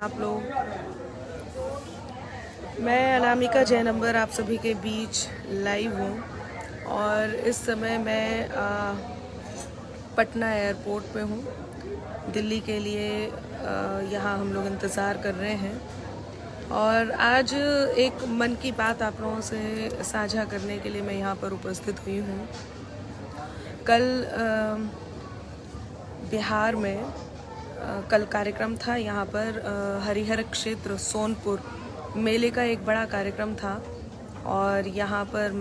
आप लोग, मैं अनामिका जयनंबर आप सभी के बीच लाइव हूँ और इस समय मैं पटना एयरपोर्ट पे हूँ। दिल्ली के लिए यहाँ हम लोग इंतज़ार कर रहे हैं और आज एक मन की बात आप लोगों से साझा करने के लिए मैं यहाँ पर उपस्थित हुई हूँ। कल बिहार में कल कार्यक्रम था यहाँ पर हरिहर क्षेत्र सोनपुर मेले का एक बड़ा कार्यक्रम था और यहाँ पर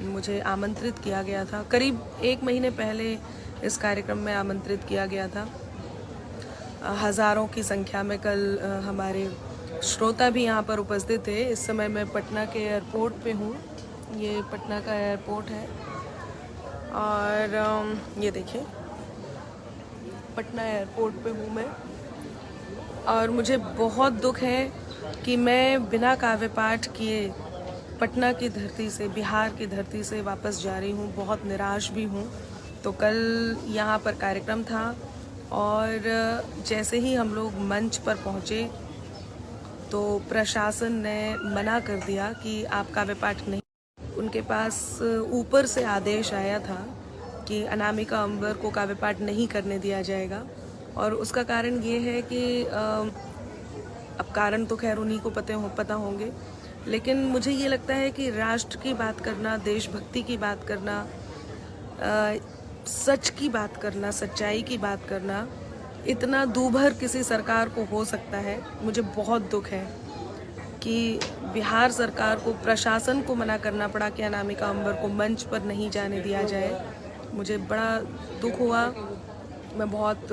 मुझे आमंत्रित किया गया था। करीब 1 महीने पहले इस कार्यक्रम में आमंत्रित किया गया था। हज़ारों की संख्या में कल हमारे श्रोता भी यहाँ पर उपस्थित थे। इस समय मैं पटना के एयरपोर्ट पे हूँ। ये पटना का एयरपोर्ट है और ये देखिए पटना एयरपोर्ट पे हूँ मैं और मुझे बहुत दुख है कि मैं बिना काव्य पाठ किए पटना की धरती से, बिहार की धरती से वापस जा रही हूँ। बहुत निराश भी हूँ। तो कल यहाँ पर कार्यक्रम था और जैसे ही हम लोग मंच पर पहुँचे तो प्रशासन ने मना कर दिया कि आप काव्य पाठ नहीं। उनके पास ऊपर से आदेश आया था कि अनामिका अंबर को काव्य पाठ नहीं करने दिया जाएगा और उसका कारण ये है कि अब कारण तो खैर उन्हीं को पता होंगे, लेकिन मुझे ये लगता है कि राष्ट्र की बात करना, देशभक्ति की बात करना, सच की बात करना, सच्चाई की बात करना इतना दूभर किसी सरकार को हो सकता है। मुझे बहुत दुख है कि बिहार सरकार को, प्रशासन को मना करना पड़ा कि अनामिका अंबर को मंच पर नहीं जाने दिया जाए। मुझे बड़ा दुख हुआ। मैं बहुत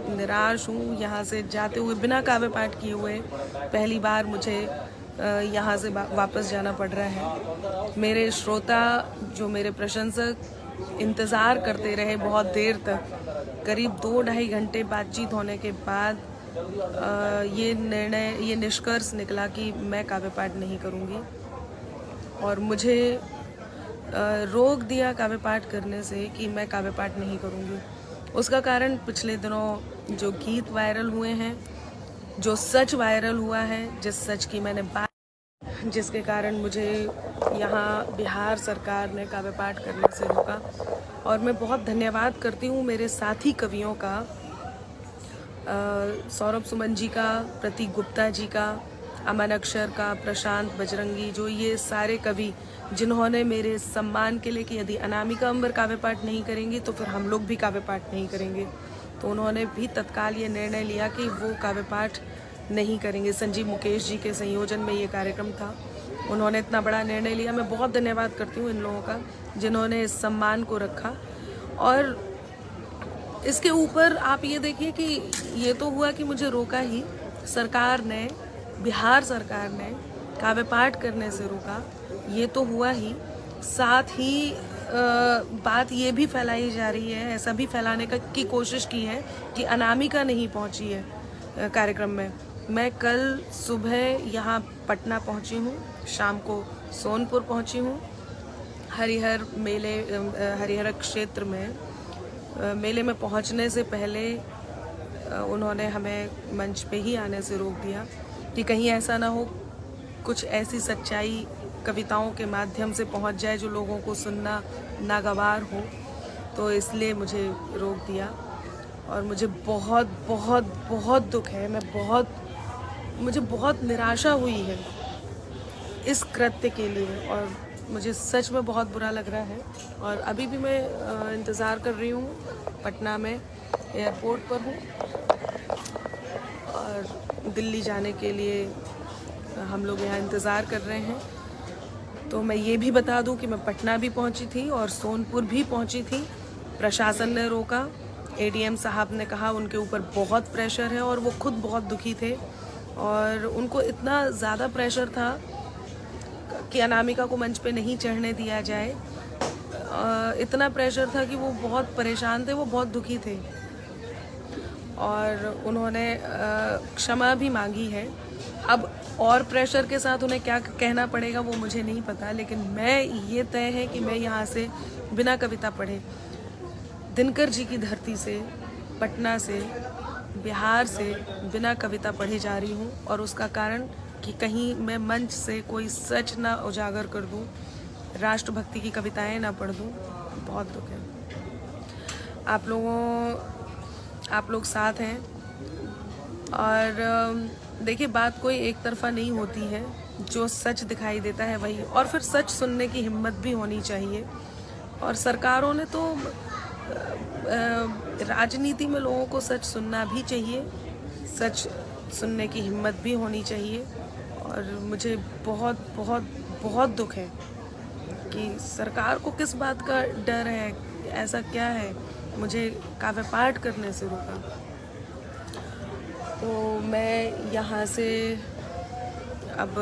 निराश हूँ। यहाँ से जाते हुए बिना काव्य पाठ किए हुए पहली बार मुझे यहाँ से वापस जाना पड़ रहा है। मेरे श्रोता, जो मेरे प्रशंसक इंतज़ार करते रहे बहुत देर तक, करीब 2-2.5 घंटे बातचीत होने के बाद ये निष्कर्ष निकला कि मैं काव्य पाठ नहीं करूँगी और मुझे रोक दिया काव्य पाठ करने से कि मैं काव्य पाठ नहीं करूँगी। उसका कारण पिछले दिनों जो गीत वायरल हुए हैं, जो सच वायरल हुआ है, जिस सच की मैंने बात, जिसके कारण मुझे यहाँ बिहार सरकार ने काव्य पाठ करने से रोका। और मैं बहुत धन्यवाद करती हूँ मेरे साथी कवियों का, सौरभ सुमन जी का, प्रतीक गुप्ता जी का, अमन अक्षर का, प्रशांत बजरंगी, जो ये सारे कवि जिन्होंने मेरे सम्मान के लिए कि यदि अनामिका अंबर काव्य पाठ नहीं करेंगी तो फिर हम लोग भी काव्य पाठ नहीं करेंगे, तो उन्होंने भी तत्काल ये निर्णय लिया कि वो काव्य पाठ नहीं करेंगे। संजीव मुकेश जी के संयोजन में ये कार्यक्रम था, उन्होंने इतना बड़ा निर्णय लिया। मैं बहुत धन्यवाद करती हूँ इन लोगों का जिन्होंने इस सम्मान को रखा। और इसके ऊपर आप ये देखिए कि ये तो हुआ कि मुझे रोका ही, सरकार ने, बिहार सरकार ने काव्य पाठ करने से रोका, ये तो हुआ ही, साथ ही बात ये भी फैलाई जा रही है, ऐसा भी फैलाने की कोशिश की है कि अनामिका नहीं पहुंची है कार्यक्रम में। मैं कल सुबह यहाँ पटना पहुंची हूँ, शाम को सोनपुर पहुंची हूँ। हरिहर क्षेत्र में मेले में पहुंचने से पहले उन्होंने हमें मंच पे ही आने से रोक दिया कि कहीं ऐसा ना हो कुछ ऐसी सच्चाई कविताओं के माध्यम से पहुंच जाए जो लोगों को सुनना नागवार हो, तो इसलिए मुझे रोक दिया। और मुझे बहुत बहुत बहुत दुख है, मुझे बहुत निराशा हुई है इस कृत्य के लिए और मुझे सच में बहुत बुरा लग रहा है। और अभी भी मैं इंतज़ार कर रही हूँ, पटना में एयरपोर्ट पर हूँ और दिल्ली जाने के लिए हम लोग यहाँ इंतज़ार कर रहे हैं। तो मैं ये भी बता दूं कि मैं पटना भी पहुंची थी और सोनपुर भी पहुंची थी। प्रशासन ने रोका, एडीएम साहब ने कहा उनके ऊपर बहुत प्रेशर है और वो खुद बहुत दुखी थे और उनको इतना ज़्यादा प्रेशर था कि अनामिका को मंच पे नहीं चढ़ने दिया जाए। इतना प्रेशर था कि वो बहुत परेशान थे, वो बहुत दुखी थे और उन्होंने क्षमा भी मांगी है। अब और प्रेशर के साथ उन्हें क्या कहना पड़ेगा वो मुझे नहीं पता, लेकिन मैं ये तय है कि मैं यहाँ से बिना कविता पढ़े दिनकर जी की धरती से, पटना से बिहार से बिना कविता पढ़े जा रही हूँ, और उसका कारण कि कहीं मैं मंच से कोई सच ना उजागर कर दूँ, राष्ट्रभक्ति की कविताएं ना पढ़ दूँ। बहुत दुख है। आप लोग साथ हैं, और देखिए बात कोई एक तरफा नहीं होती है, जो सच दिखाई देता है वही, और फिर सच सुनने की हिम्मत भी होनी चाहिए। और सरकारों ने तो राजनीति में लोगों को सच सुनना भी चाहिए, सच सुनने की हिम्मत भी होनी चाहिए। और मुझे बहुत बहुत बहुत दुख है कि सरकार को किस बात का डर है, ऐसा क्या है मुझे काव्य पाठ करने से रोका। तो मैं यहाँ से अब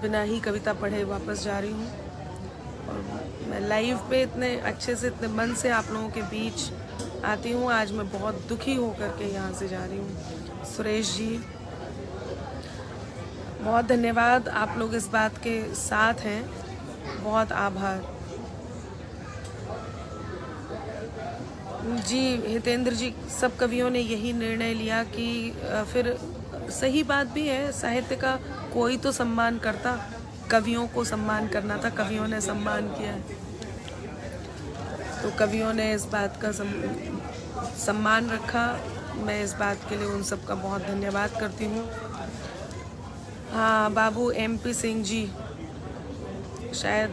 बिना ही कविता पढ़े वापस जा रही हूँ, और मैं लाइव पे इतने अच्छे से, इतने मन से आप लोगों के बीच आती हूँ। आज मैं बहुत दुखी होकर के यहाँ से जा रही हूँ। सुरेश जी, बहुत धन्यवाद, आप लोग इस बात के साथ हैं, बहुत आभार जी। हितेंद्र जी, सब कवियों ने यही निर्णय लिया कि फिर सही बात भी है, साहित्य का कोई तो सम्मान करता, कवियों को सम्मान करना था, कवियों ने सम्मान किया है, तो कवियों ने इस बात का सम्मान रखा। मैं इस बात के लिए उन सब का बहुत धन्यवाद करती हूँ। हाँ, बाबू MP सिंह जी, शायद